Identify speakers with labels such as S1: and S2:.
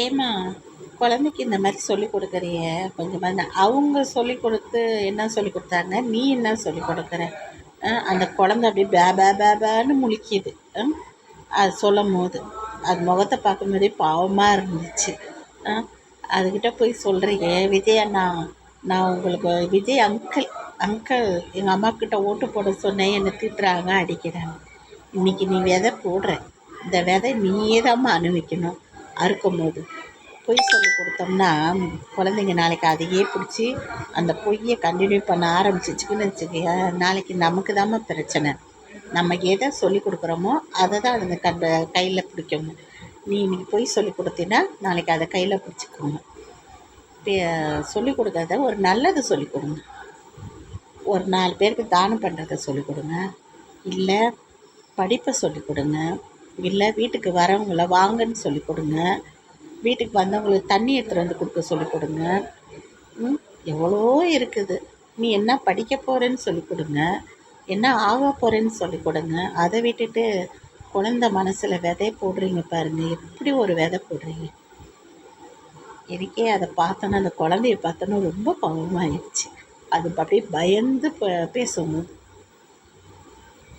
S1: ஏம்மா குழந்தைக்கு இந்த மாதிரி சொல்லி கொடுக்குறிய கொஞ்சமாக அவங்க சொல்லி கொடுத்து என்ன சொல்லி கொடுத்தாங்க, நீ என்ன சொல்லி கொடுக்குற? அந்த குழந்தை அப்படியே பேன்னு முழிக்குது. அது சொல்லும் போது அது முகத்தை பார்க்கும்போதே பாவமாக இருந்துச்சு. அதுக்கிட்ட போய் சொல்கிறீங்க, விஜய் அண்ணா, நான் உங்களுக்கு விஜய் அங்கிள் அங்கிள் எங்கள் அம்மாக்கிட்ட ஓட்டு போட சொன்னேன், என்னை திட்டுறாங்க, அடிக்கிறாங்க. இன்றைக்கி நீ விதை போடுற, இந்த விதை நீயே தான் அனுபவிக்கணும். அறுக்கும் போது பொய் சொல்லி கொடுத்தோம்னா குழந்தைங்க நாளைக்கு அதையே பிடிச்சி அந்த பொய்யை கண்டினியூ பண்ண ஆரம்பிச்சிச்சுக்குன்னு வச்சுக்கைய, நாளைக்கு நமக்கு தாம்மா பிரச்சனை. நம்ம எதை சொல்லி கொடுக்குறோமோ அதை தான் அதுங்க கையில் பிடிக்கணும். நீ இன்றைக்கி பொய் சொல்லி கொடுத்தீன்னா நாளைக்கு அதை கையில் பிடிச்சிக்கோங்க. சொல்லி கொடுக்கறத ஒரு நல்லது சொல்லி கொடுங்க. ஒரு 4 பேருக்கு தானம் பண்ணுறத சொல்லிக் கொடுங்க, இல்லை படிப்பை சொல்லிக் கொடுங்க, இல்லை வீட்டுக்கு வரவங்கள வாங்கன்னு சொல்லிக் கொடுங்க, வீட்டுக்கு வந்தவங்களுக்கு தண்ணி எடுத்துகிட்டு வந்து கொடுக்க சொல்லிக் கொடுங்க. எவ்வளோ இருக்குது. நீ என்ன படிக்க போகிறேன்னு சொல்லிக் கொடுங்க, என்ன ஆக போகிறேன்னு சொல்லிக் கொடுங்க. அதை விட்டுட்டு குழந்த மனசில் விதை போடுறீங்க பாருங்கள், எப்படி ஒரு விதை போடுறீங்க. எனக்கே அதை பார்த்தோன்னா, அந்த குழந்தைய பார்த்தோன்னா ரொம்ப பாவமாகிடுச்சு. அது அப்படியே பயந்து பேசணும்.